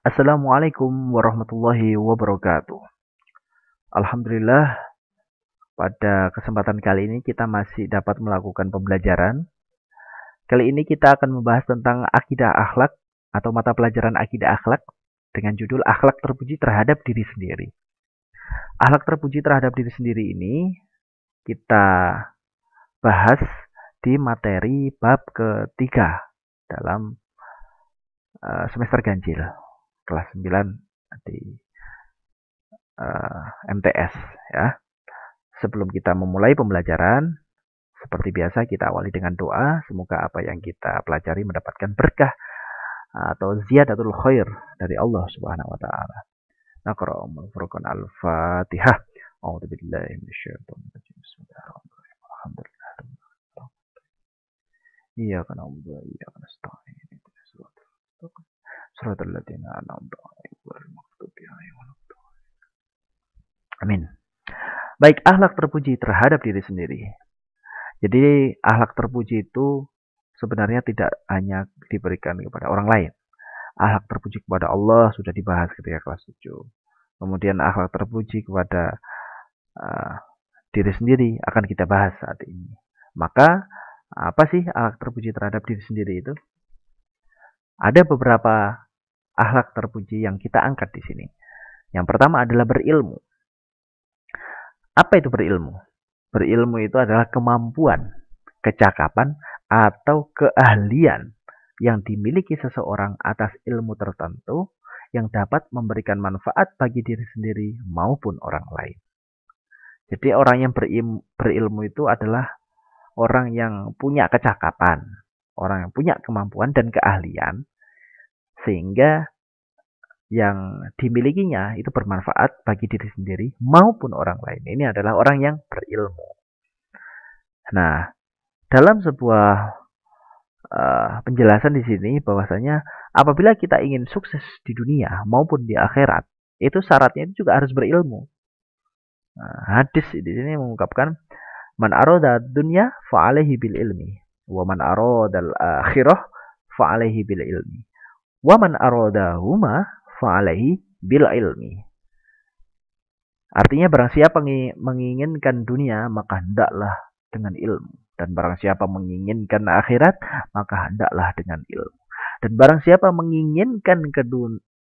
Assalamualaikum warahmatullahi wabarakatuh. Alhamdulillah, pada kesempatan kali ini kita masih dapat melakukan pembelajaran. Kali ini kita akan membahas tentang akidah akhlak atau mata pelajaran akidah akhlak dengan judul akhlak terpuji terhadap diri sendiri. Akhlak terpuji terhadap diri sendiri ini kita bahas di materi bab ketiga dalam semester ganjil kelas 9 di MTS ya. Sebelum kita memulai pembelajaran, seperti biasa kita awali dengan doa, semoga apa yang kita pelajari mendapatkan berkah atau ziyadatul khair dari Allah Subhanahu wa taala. Naqra'u Furqan Al-Fatihah. A'udzu billahi minasyaitonir rajim. Bismillahirrahmanirrahim. Alhamdulillah. Iyyaka na'budu wa iyyaka nasta'in. Ihdinas siratal mustaqim. Shiratal ladzina an'amta 'alaihim ghairil maghdubi 'alaihim waladdallin. Amin. Baik, akhlak terpuji terhadap diri sendiri. Jadi, akhlak terpuji itu sebenarnya tidak hanya diberikan kepada orang lain. Akhlak terpuji kepada Allah sudah dibahas ketika kelas 7. Kemudian akhlak terpuji kepada diri sendiri akan kita bahas saat ini. Maka, apa sih akhlak terpuji terhadap diri sendiri itu? Ada beberapa akhlak terpuji yang kita angkat di sini. Yang pertama adalah berilmu. Apa itu berilmu? Berilmu itu adalah kemampuan, kecakapan, atau keahlian yang dimiliki seseorang atas ilmu tertentu yang dapat memberikan manfaat bagi diri sendiri maupun orang lain. Jadi orang yang berilmu itu adalah orang yang punya kecakapan, orang yang punya kemampuan dan keahlian, sehingga yang dimilikinya itu bermanfaat bagi diri sendiri maupun orang lain. Ini adalah orang yang berilmu. Nah, dalam sebuah penjelasan di sini bahwasanya apabila kita ingin sukses di dunia maupun di akhirat, itu syaratnya itu juga harus berilmu. Nah, hadis di sini mengungkapkan man arada dunya fa alaihi bil ilmi wa man arada al akhirah fa alaihi bil ilmi wa man arada huma fa alaihi bil ilmi. Artinya barang siapa menginginkan dunia maka hendaklah dengan ilmu. Dan barang siapa menginginkan akhirat, maka hendaklah dengan ilmu. Dan barang siapa menginginkan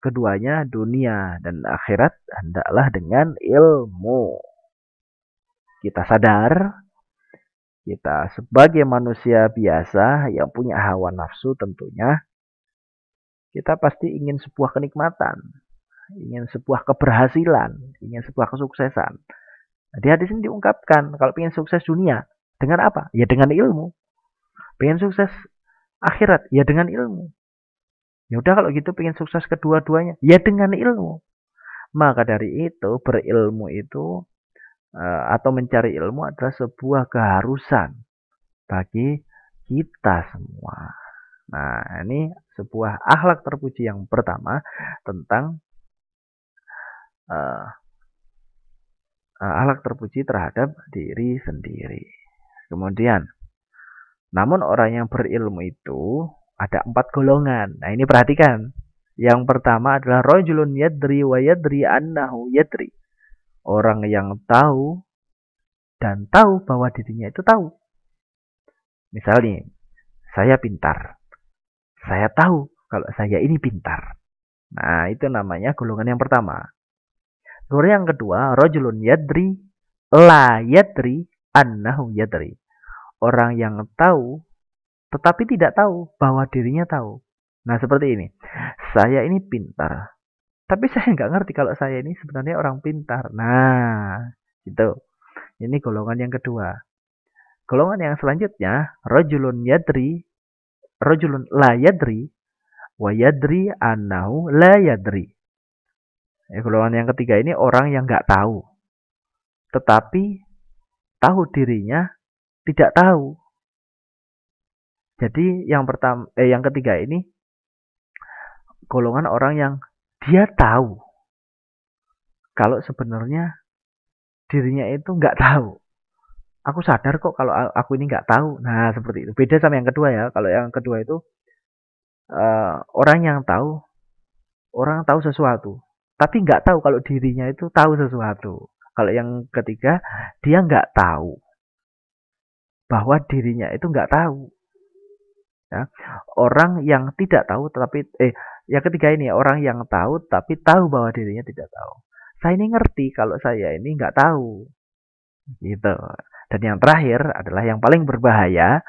keduanya, dunia dan akhirat, hendaklah dengan ilmu. Kita sadar, kita sebagai manusia biasa yang punya hawa nafsu tentunya, kita pasti ingin sebuah kenikmatan, ingin sebuah keberhasilan, ingin sebuah kesuksesan. Di hadis ini diungkapkan, kalau ingin sukses dunia, dengan apa? Ya dengan ilmu. Pengen sukses akhirat, ya dengan ilmu. Ya udah kalau gitu pengen sukses kedua-duanya, ya dengan ilmu. Maka dari itu berilmu itu atau mencari ilmu adalah sebuah keharusan bagi kita semua. Nah, ini sebuah akhlak terpuji yang pertama tentang akhlak terpuji terhadap diri sendiri. Kemudian, namun orang yang berilmu itu ada 4 golongan. Nah ini perhatikan. Yang pertama adalah rajulun yadri wa yadri annahu yadri. Orang yang tahu dan tahu bahwa dirinya itu tahu. Misalnya, saya pintar. Saya tahu kalau saya ini pintar. Nah itu namanya golongan yang pertama. Golongan yang kedua, rajulun yadri la yadri annahu yadri. Orang yang tahu tetapi tidak tahu bahwa dirinya tahu. Nah seperti ini, saya ini pintar, tapi saya nggak ngerti kalau saya ini sebenarnya orang pintar. Nah, gitu. Ini golongan yang kedua. Golongan yang selanjutnya, rajulun yadri, rajulun la yadri, wa yadri annahu la yadri. Golongan yang ketiga ini orang yang nggak tahu, tetapi tahu dirinya tidak tahu. Jadi yang ketiga ini golongan orang yang dia tahu kalau sebenarnya dirinya itu nggak tahu. Aku sadar kok kalau aku ini nggak tahu. Nah seperti itu. Beda sama yang kedua ya. Kalau yang kedua itu orang yang tahu orang tahu sesuatu, tapi nggak tahu kalau dirinya itu tahu sesuatu. Kalau yang ketiga, dia nggak tahu bahwa dirinya itu nggak tahu. Ya. Orang yang tidak tahu tapi yang ketiga ini orang yang tahu tapi tahu bahwa dirinya tidak tahu. Saya ini ngerti kalau saya ini nggak tahu, gitu. Dan yang terakhir adalah yang paling berbahaya,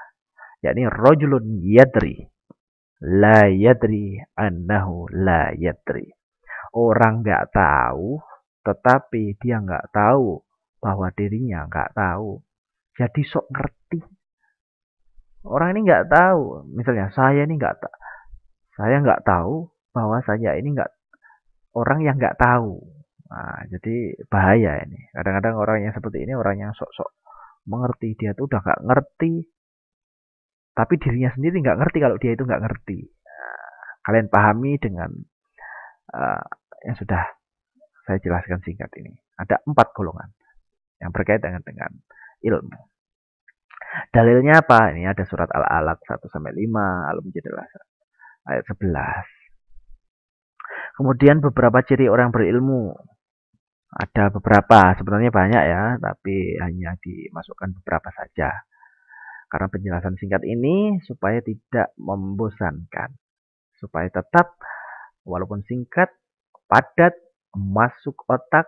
yakni rojulun yadri la yadri annahu la yadri. Orang nggak tahu, tetapi dia nggak tahu bahwa dirinya nggak tahu. Jadi sok ngerti. Orang ini nggak tahu. Misalnya saya nggak tahu bahwa saya ini nggak orang yang nggak tahu. Nah, jadi bahaya ini. Kadang-kadang orang yang seperti ini orang yang sok-sok mengerti. Dia tuh udah nggak ngerti, tapi dirinya sendiri nggak ngerti kalau dia itu nggak ngerti. Nah, kalian pahami dengan uh, yang sudah saya jelaskan singkat ini. Ada 4 golongan yang berkaitan dengan ilmu. Dalilnya apa? Ini ada surat Al-Alaq 1-5, Al-Mujadalah ayat 11. Kemudian beberapa ciri orang berilmu. Ada beberapa, sebenarnya banyak ya, tapi hanya dimasukkan beberapa saja. Karena penjelasan singkat ini supaya tidak membosankan. Supaya tetap, walaupun singkat, padat, masuk otak,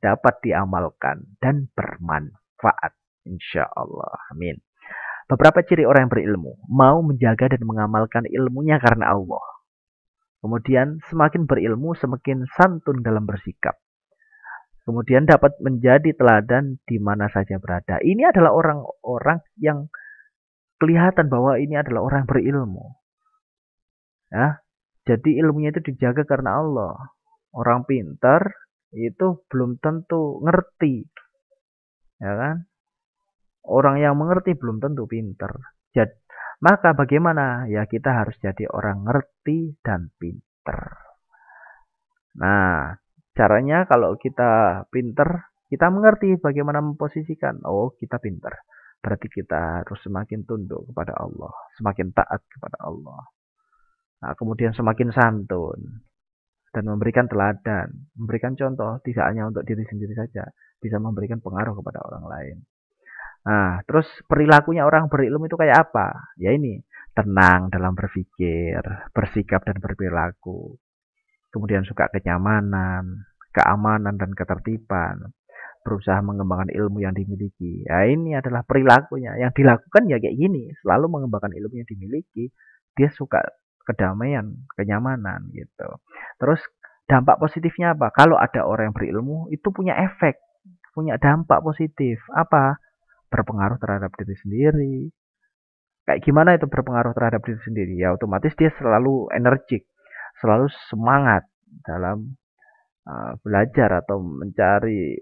dapat diamalkan, dan bermanfaat. Insya Allah. Amin. Beberapa ciri orang yang berilmu. Mau menjaga dan mengamalkan ilmunya karena Allah. Kemudian semakin berilmu, semakin santun dalam bersikap. Kemudian dapat menjadi teladan di mana saja berada. Ini adalah orang-orang yang kelihatan bahwa ini adalah orang berilmu. Ya, jadi ilmunya itu dijaga karena Allah. Orang pintar itu belum tentu ngerti, ya kan? Orang yang mengerti belum tentu pintar. Maka bagaimana? Ya kita harus jadi orang ngerti dan pintar. Nah, caranya kalau kita pintar, kita mengerti bagaimana memposisikan. Oh, kita pintar. Berarti kita harus semakin tunduk kepada Allah, semakin taat kepada Allah. Nah, kemudian semakin santun dan memberikan teladan, memberikan contoh tidak hanya untuk diri sendiri saja, bisa memberikan pengaruh kepada orang lain. Nah, terus perilakunya orang berilmu itu kayak apa? Ya ini, tenang dalam berpikir, bersikap dan berperilaku. Kemudian suka kenyamanan, keamanan dan ketertiban. Berusaha mengembangkan ilmu yang dimiliki. Ya ini adalah perilakunya. Yang dilakukan ya kayak gini, selalu mengembangkan ilmu yang dimiliki. Dia suka kedamaian, kenyamanan gitu. Terus dampak positifnya apa? Kalau ada orang yang berilmu, itu punya efek, punya dampak positif. Apa? Berpengaruh terhadap diri sendiri. Kayak gimana itu berpengaruh terhadap diri sendiri? Ya otomatis dia selalu energik, selalu semangat dalam belajar atau mencari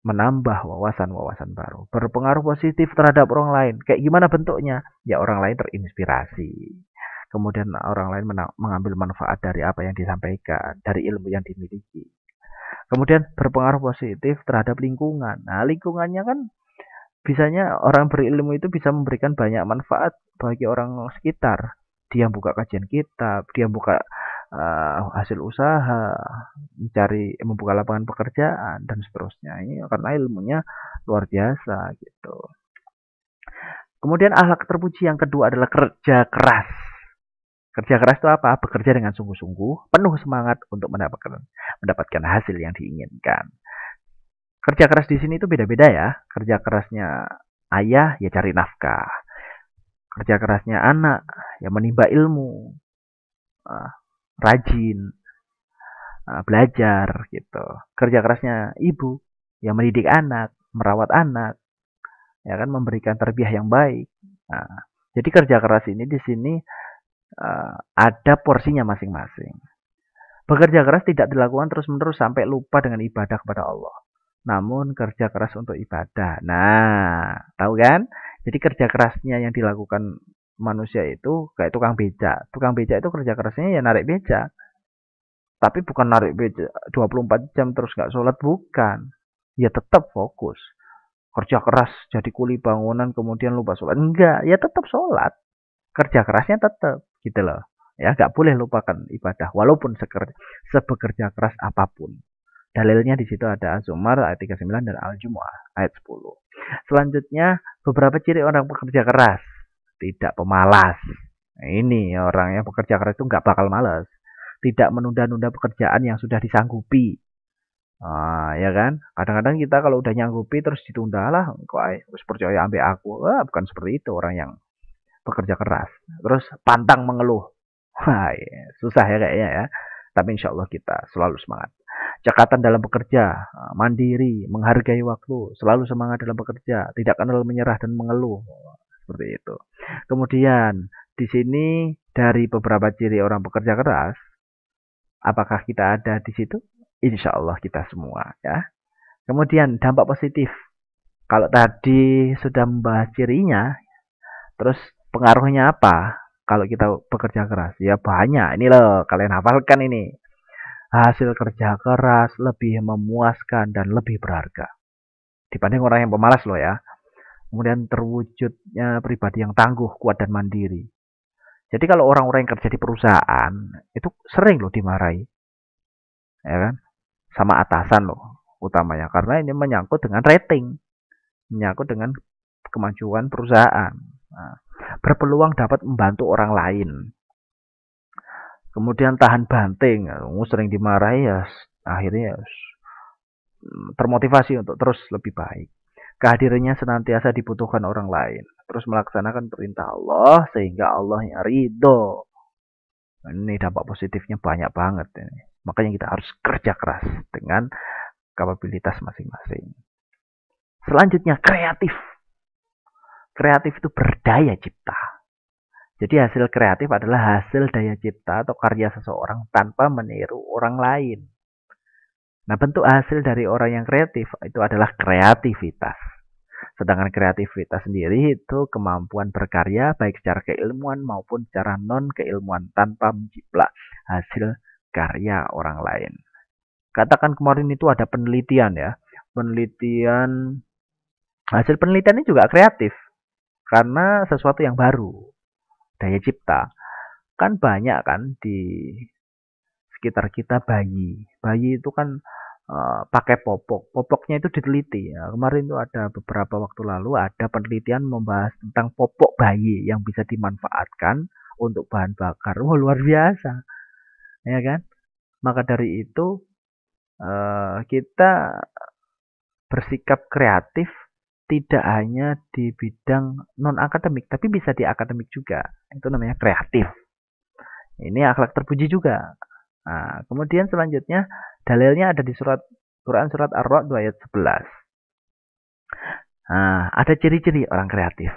menambah wawasan-wawasan baru. Berpengaruh positif terhadap orang lain. Kayak gimana bentuknya? Ya orang lain terinspirasi. Kemudian orang lain mengambil manfaat dari apa yang disampaikan, dari ilmu yang dimiliki. Kemudian berpengaruh positif terhadap lingkungan. Nah, lingkungannya kan bisanya orang berilmu itu bisa memberikan banyak manfaat bagi orang sekitar. Dia buka kajian kitab, dia buka hasil usaha, membuka lapangan pekerjaan dan seterusnya. Ini karena ilmunya luar biasa gitu. Kemudian akhlak terpuji yang kedua adalah kerja keras. Kerja keras itu apa? Bekerja dengan sungguh-sungguh, penuh semangat untuk mendapatkan hasil yang diinginkan. Kerja keras di sini itu beda-beda ya. Kerja kerasnya ayah ya cari nafkah. Kerja kerasnya anak ya menimba ilmu. Rajin, belajar gitu. Kerja kerasnya ibu yang mendidik anak, merawat anak, ya kan memberikan tarbiyah yang baik. Nah, jadi kerja keras ini di sini ada porsinya masing-masing. Bekerja keras tidak dilakukan terus-menerus sampai lupa dengan ibadah kepada Allah. Namun kerja keras untuk ibadah. Nah, tahu kan? Jadi kerja kerasnya yang dilakukan manusia itu kayak tukang beca. Tukang beca itu kerja kerasnya ya narik beca. Tapi bukan narik beca 24 jam terus nggak sholat, bukan. Ya tetap fokus. Kerja keras jadi kuli bangunan kemudian lupa sholat. Enggak, ya tetap sholat. Kerja kerasnya tetap gitu loh. Ya, nggak boleh lupakan ibadah walaupun sebekerja keras apapun. Dalilnya di situ ada Az-Zumar ayat 39 dan Al-Jumu'ah ayat 10. Selanjutnya, beberapa ciri orang pekerja keras. Tidak pemalas. Nah, ini orang yang bekerja keras itu nggak bakal malas. Tidak menunda-nunda pekerjaan yang sudah disanggupi. Ya kan? Kadang-kadang kita kalau udah nyanggupi terus ditunda lah. Kok harus percaya ambil aku. Bukan seperti itu orang yang bekerja keras. Terus pantang mengeluh. Wah, ya, susah ya kayaknya ya. Tapi insya Allah kita selalu semangat. Cekatan dalam bekerja, mandiri, menghargai waktu, selalu semangat dalam bekerja, tidak kenal menyerah dan mengeluh. Seperti itu. Kemudian di sini dari beberapa ciri orang bekerja keras, apakah kita ada di situ? Insya Allah kita semua ya. Kemudian dampak positif. Kalau tadi sudah membahas cirinya, terus pengaruhnya apa? Kalau kita bekerja keras, ya banyak. Ini loh, kalian hafalkan ini. Hasil kerja keras lebih memuaskan dan lebih berharga dibanding orang yang pemalas loh ya. Kemudian terwujudnya pribadi yang tangguh, kuat dan mandiri. Jadi kalau orang-orang yang kerja di perusahaan itu sering loh dimarahi, ya kan? Sama atasan loh utamanya karena ini menyangkut dengan rating, menyangkut dengan kemajuan perusahaan. Nah, berpeluang dapat membantu orang lain. Kemudian tahan banting, sering dimarahi ya akhirnya termotivasi untuk terus lebih baik. Kehadirannya senantiasa dibutuhkan orang lain. Terus melaksanakan perintah Allah sehingga Allah yang ridho. Ini dampak positifnya banyak banget. Ini. Makanya kita harus kerja keras dengan kapabilitas masing-masing. Selanjutnya kreatif. Kreatif itu berdaya cipta. Jadi hasil kreatif adalah hasil daya cipta atau karya seseorang tanpa meniru orang lain. Nah, bentuk hasil dari orang yang kreatif itu adalah kreativitas. Sedangkan kreativitas sendiri itu kemampuan berkarya baik secara keilmuan maupun secara non-keilmuan tanpa menjiplak hasil karya orang lain. Katakan kemarin itu ada penelitian ya. Hasil penelitian ini juga kreatif. Karena sesuatu yang baru. Daya cipta. Kan banyak kan di sekitar kita bayi. Bayi itu kan pakai popok. Popoknya itu diteliti. Ya. Kemarin itu ada beberapa waktu lalu ada penelitian membahas tentang popok bayi yang bisa dimanfaatkan untuk bahan bakar. Wah, luar biasa. Ya kan? Maka dari itu kita bersikap kreatif tidak hanya di bidang non-akademik, tapi bisa di akademik juga. Itu namanya kreatif. Ini akhlak terpuji juga. Nah, kemudian selanjutnya dalilnya ada di Quran surat Ar-Ra'd ayat 11. Nah, ada ciri-ciri orang kreatif.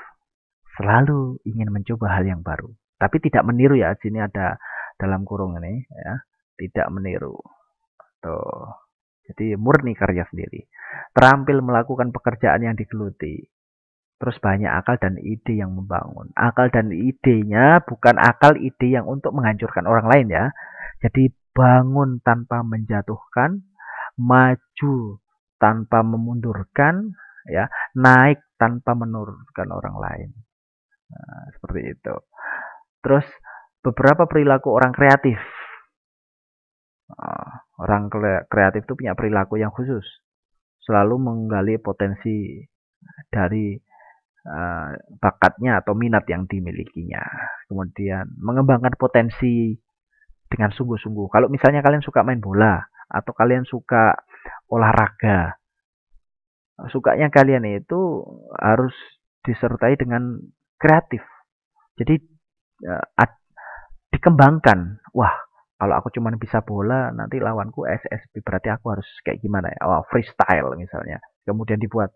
Selalu ingin mencoba hal yang baru, tapi tidak meniru ya. Sini ada dalam kurung ini ya, tidak meniru. Tuh. Jadi murni karya sendiri. Terampil melakukan pekerjaan yang digeluti. Terus banyak akal dan ide yang membangun. Akal dan idenya bukan akal ide yang untuk menghancurkan orang lain ya. Jadi bangun tanpa menjatuhkan, maju tanpa memundurkan, ya, naik tanpa menurunkan orang lain. Nah, seperti itu. Terus beberapa perilaku orang kreatif. Orang kreatif itu punya perilaku yang khusus. Selalu menggali potensi dari bakatnya atau minat yang dimilikinya. Kemudian mengembangkan potensi dengan sungguh-sungguh. Kalau misalnya kalian suka main bola atau kalian suka olahraga, sukanya kalian itu harus disertai dengan kreatif. Jadi dikembangkan. Wah, kalau aku cuma bisa bola, nanti lawanku SSB, berarti aku harus kayak gimana ya? Oh, freestyle misalnya. Kemudian dibuat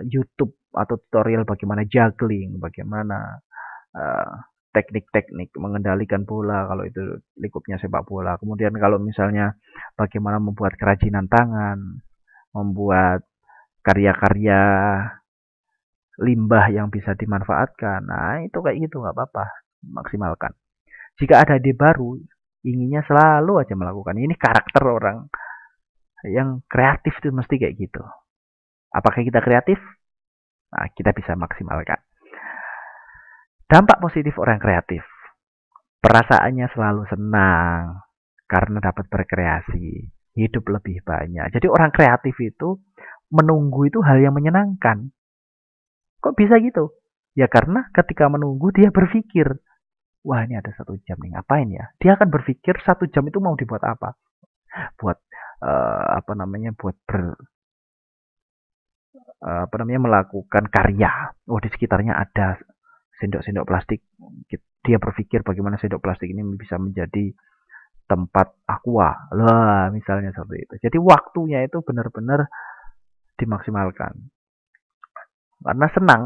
YouTube atau tutorial bagaimana juggling, bagaimana teknik-teknik mengendalikan bola kalau itu lingkupnya sepak bola. Kemudian kalau misalnya bagaimana membuat kerajinan tangan, membuat karya-karya limbah yang bisa dimanfaatkan. Nah, itu kayak gitu nggak apa-apa, maksimalkan. Jika ada ide baru, inginnya selalu aja melakukan. Ini karakter orang yang kreatif itu mesti kayak gitu. Apakah kita kreatif? Nah, kita bisa maksimalkan. Dampak positif orang kreatif. perasaannya selalu senang karena dapat berkreasi, hidup lebih banyak. Jadi orang kreatif itu menunggu itu hal yang menyenangkan. Kok bisa gitu? Ya karena ketika menunggu dia berpikir, wah ini ada 1 jam nih ngapain ya? Dia akan berpikir 1 jam itu mau dibuat apa? Buat apa namanya? Buat apa namanya melakukan karya. Oh di sekitarnya ada sendok-sendok plastik. Dia berpikir bagaimana sendok plastik ini bisa menjadi tempat aqua lah misalnya seperti itu. Jadi waktunya itu benar-benar dimaksimalkan karena senang.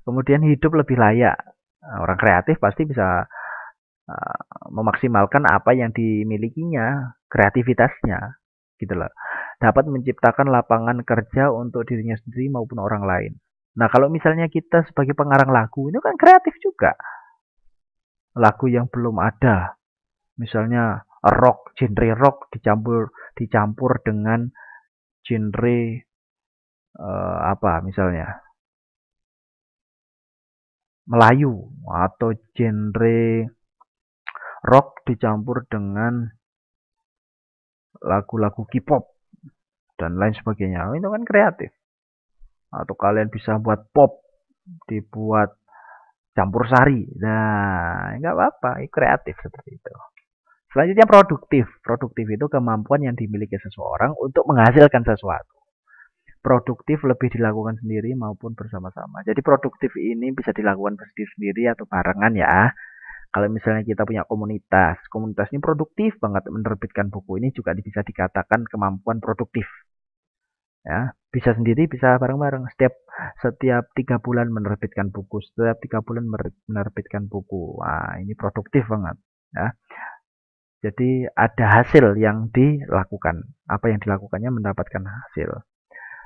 Kemudian hidup lebih layak. Orang kreatif pasti bisa memaksimalkan apa yang dimilikinya, kreativitasnya, gitu loh. Dapat menciptakan lapangan kerja untuk dirinya sendiri maupun orang lain. Nah, kalau misalnya kita sebagai pengarang lagu, itu kan kreatif juga. Lagu yang belum ada, misalnya rock, genre rock dicampur dengan genre apa misalnya Melayu atau genre rock dicampur dengan lagu-lagu K-pop dan lain sebagainya. Itu kan kreatif. Atau kalian bisa buat pop, dibuat campur sari. Nah, nggak apa-apa, itu kreatif seperti itu. Selanjutnya produktif. Produktif itu kemampuan yang dimiliki seseorang untuk menghasilkan sesuatu. Produktif lebih dilakukan sendiri maupun bersama-sama. Jadi produktif ini bisa dilakukan sendiri atau barengan ya. Kalau misalnya kita punya komunitas, komunitas ini produktif banget menerbitkan buku ini juga bisa dikatakan kemampuan produktif. Ya, bisa sendiri, bisa bareng-bareng. Setiap 3 bulan menerbitkan buku, setiap 3 bulan menerbitkan buku. Wah, ini produktif banget. Ya, jadi ada hasil yang dilakukan. Apa yang dilakukannya mendapatkan hasil.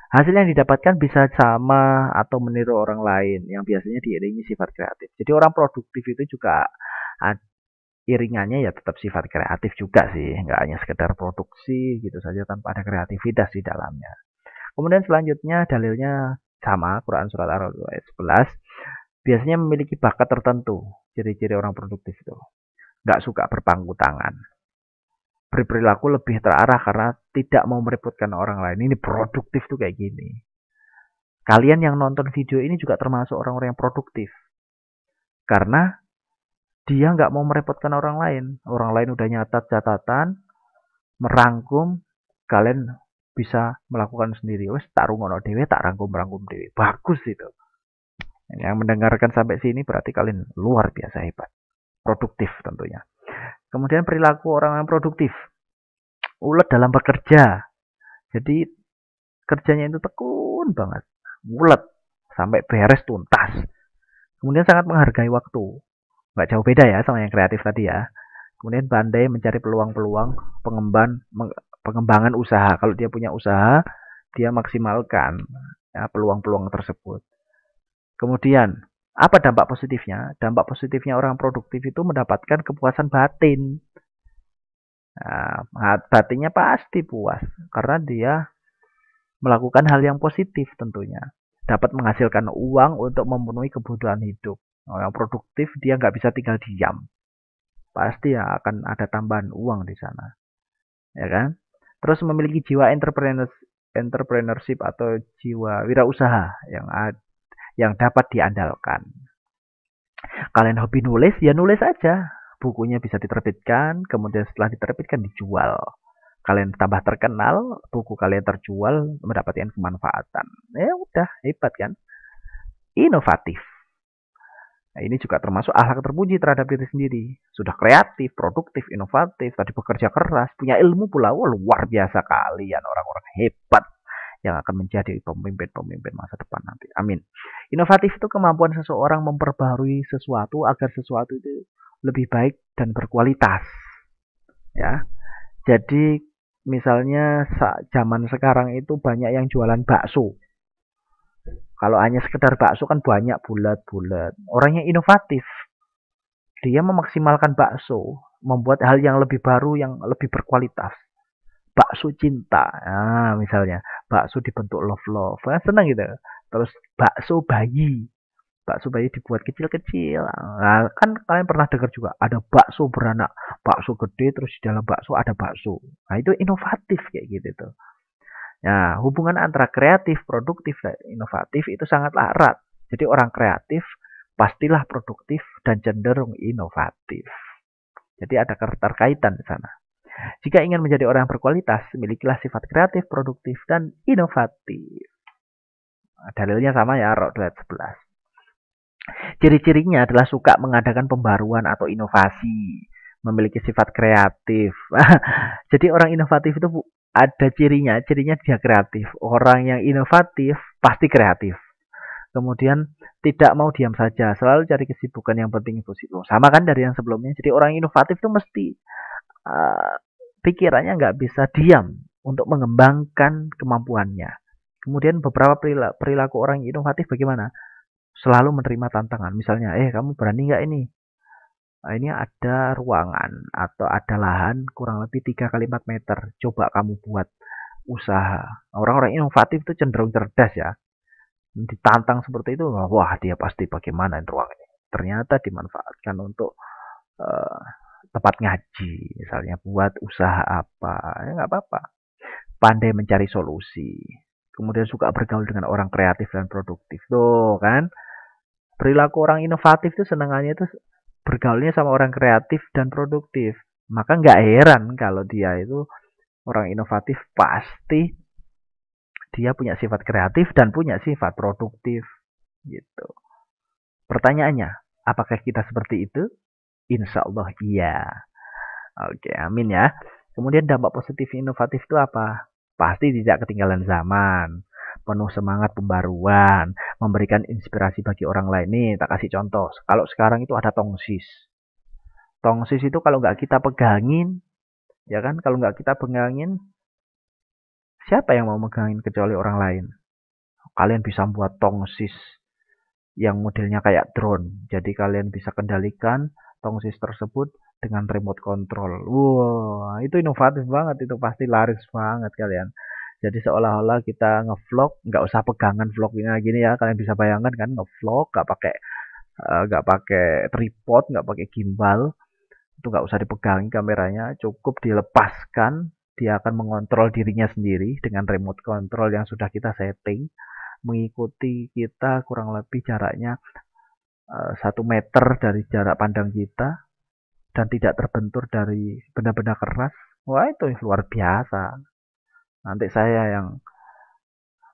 Hasil yang didapatkan bisa sama atau meniru orang lain yang biasanya diiringi sifat kreatif. Jadi orang produktif itu juga iringannya ya tetap sifat kreatif juga sih, nggak hanya sekedar produksi gitu saja tanpa ada kreativitas di dalamnya. Kemudian selanjutnya dalilnya sama, Quran surat Ar-Ra'd ayat 11, biasanya memiliki bakat tertentu. Ciri-ciri orang produktif itu nggak suka berpangku tangan, berperilaku lebih terarah karena tidak mau merepotkan orang lain. Ini produktif tuh kayak gini. Kalian yang nonton video ini juga termasuk orang-orang yang produktif. Karena dia nggak mau merepotkan orang lain. Orang lain udah nyatat catatan, merangkum, kalian bisa melakukan sendiri. Wes tak rungono dhewe, tak rangkum dhewe. Bagus itu. Yang mendengarkan sampai sini berarti kalian luar biasa hebat. Produktif tentunya. Kemudian perilaku orang yang produktif. Ulet dalam bekerja. Jadi kerjanya itu tekun banget. Ulet sampai beres tuntas. Kemudian sangat menghargai waktu. Nggak jauh beda ya sama yang kreatif tadi ya. Kemudian pandai mencari peluang-peluang pengembangan usaha. Kalau dia punya usaha, dia maksimalkan ya, peluang-peluang tersebut. Kemudian, apa dampak positifnya? Dampak positifnya orang produktif itu mendapatkan kepuasan batin. Nah, batinnya pasti puas karena dia melakukan hal yang positif tentunya. Dapat menghasilkan uang untuk memenuhi kebutuhan hidup. Yang produktif dia nggak bisa tinggal diam. Pasti ya akan ada tambahan uang di sana. Ya kan? Terus memiliki jiwa entrepreneurship atau jiwa wirausaha yang dapat diandalkan. Kalian hobi nulis, ya nulis aja. Bukunya bisa diterbitkan, kemudian setelah diterbitkan dijual. Kalian tambah terkenal, buku kalian terjual, mendapatkan kemanfaatan. Ya udah, hebat kan? Inovatif. Nah, ini juga termasuk akhlak terpuji terhadap diri sendiri. Sudah kreatif, produktif, inovatif, tadi bekerja keras, punya ilmu pula. Wah, luar biasa kalian orang-orang hebat yang akan menjadi pemimpin-pemimpin masa depan nanti. Amin. Inovatif itu kemampuan seseorang memperbaharui sesuatu agar sesuatu itu lebih baik dan berkualitas. Ya. Jadi misalnya zaman sekarang itu banyak yang jualan bakso. Kalau hanya sekedar bakso kan banyak bulat-bulat. Orangnya inovatif. Dia memaksimalkan bakso, membuat hal yang lebih baru, yang lebih berkualitas. Bakso cinta, nah, misalnya bakso dibentuk love, senang gitu. Terus bakso bayi, Bakso bayi dibuat kecil-kecil. Nah, kan kalian pernah dengar juga ada bakso beranak, bakso gede terus di dalam bakso ada bakso. Nah, itu inovatif kayak gitu tuh. Nah, hubungan antara kreatif, produktif, dan inovatif itu sangatlah erat. Jadi orang kreatif pastilah produktif dan cenderung inovatif. Jadi ada keterkaitan di sana. Jika ingin menjadi orang yang berkualitas, milikilah sifat kreatif, produktif, dan inovatif. Nah, dalilnya sama ya, Roklet 11. Ciri-cirinya adalah suka mengadakan pembaruan atau inovasi, memiliki sifat kreatif. Jadi orang inovatif itu ada cirinya dia kreatif. Orang yang inovatif pasti kreatif. Kemudian tidak mau diam saja, selalu cari kesibukan yang penting positif. Sama kan dari yang sebelumnya. Jadi orang inovatif itu mesti uh, pikirannya nggak bisa diam untuk mengembangkan kemampuannya. Kemudian beberapa perilaku orang inovatif bagaimana? Selalu menerima tantangan. Misalnya, kamu berani nggak ini? Nah, ini ada ruangan atau ada lahan kurang lebih 3 kali 4 meter. Coba kamu buat usaha. Orang-orang inovatif itu cenderung cerdas ya. Ditantang seperti itu, wah dia pasti bagaimana ruangannya. Ternyata dimanfaatkan untuk uh, tempat ngaji, misalnya buat usaha apa, ya nggak apa-apa. Pandai mencari solusi. Kemudian suka bergaul dengan orang kreatif dan produktif. Tuh kan, perilaku orang inovatif itu senangannya itu bergaulnya sama orang kreatif dan produktif. Maka nggak heran kalau dia itu orang inovatif, pasti dia punya sifat kreatif dan punya sifat produktif gitu. Pertanyaannya, apakah kita seperti itu? Insya Allah iya. Oke, amin ya. Kemudian dampak positif inovatif itu apa? Pasti tidak ketinggalan zaman, penuh semangat pembaruan, memberikan inspirasi bagi orang lain. Nih, tak kasih contoh. Kalau sekarang itu ada tongsis. Tongsis itu kalau nggak kita pegangin, ya kan? Kalau nggak kita pegangin, siapa yang mau megangin kecuali orang lain? Kalian bisa buat tongsis yang modelnya kayak drone. Jadi kalian bisa kendalikan tongsis tersebut dengan remote control. Wow, itu inovatif banget, itu pasti laris banget kalian. Jadi seolah-olah kita ngevlog, nggak usah pegangan vlognya gini ya, kalian bisa bayangkan kan ngevlog nggak pakai tripod, nggak pakai gimbal, itu nggak usah dipegangi kameranya, cukup dilepaskan, dia akan mengontrol dirinya sendiri dengan remote control yang sudah kita setting, mengikuti kita kurang lebih jaraknya 1 meter dari jarak pandang kita dan tidak terbentur dari benda-benda keras. Wah itu luar biasa. Nanti saya yang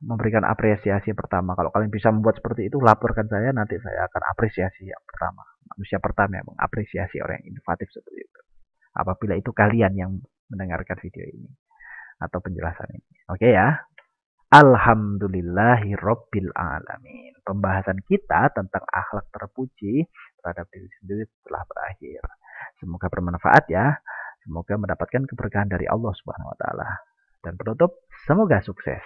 memberikan apresiasi pertama. Kalau kalian bisa membuat seperti itu, laporkan saya. Nanti saya akan apresiasi yang pertama. Manusia pertama yang mengapresiasi orang yang inovatif seperti itu. Apabila itu kalian yang mendengarkan video ini atau penjelasan ini. Oke ya. Alhamdulillahirabbil alamin. Pembahasan kita tentang akhlak terpuji terhadap diri sendiri telah berakhir. Semoga bermanfaat ya. Semoga mendapatkan keberkahan dari Allah Subhanahu wa taala. Dan penutup, semoga sukses.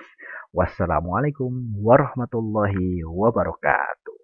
Wassalamualaikum warahmatullahi wabarakatuh.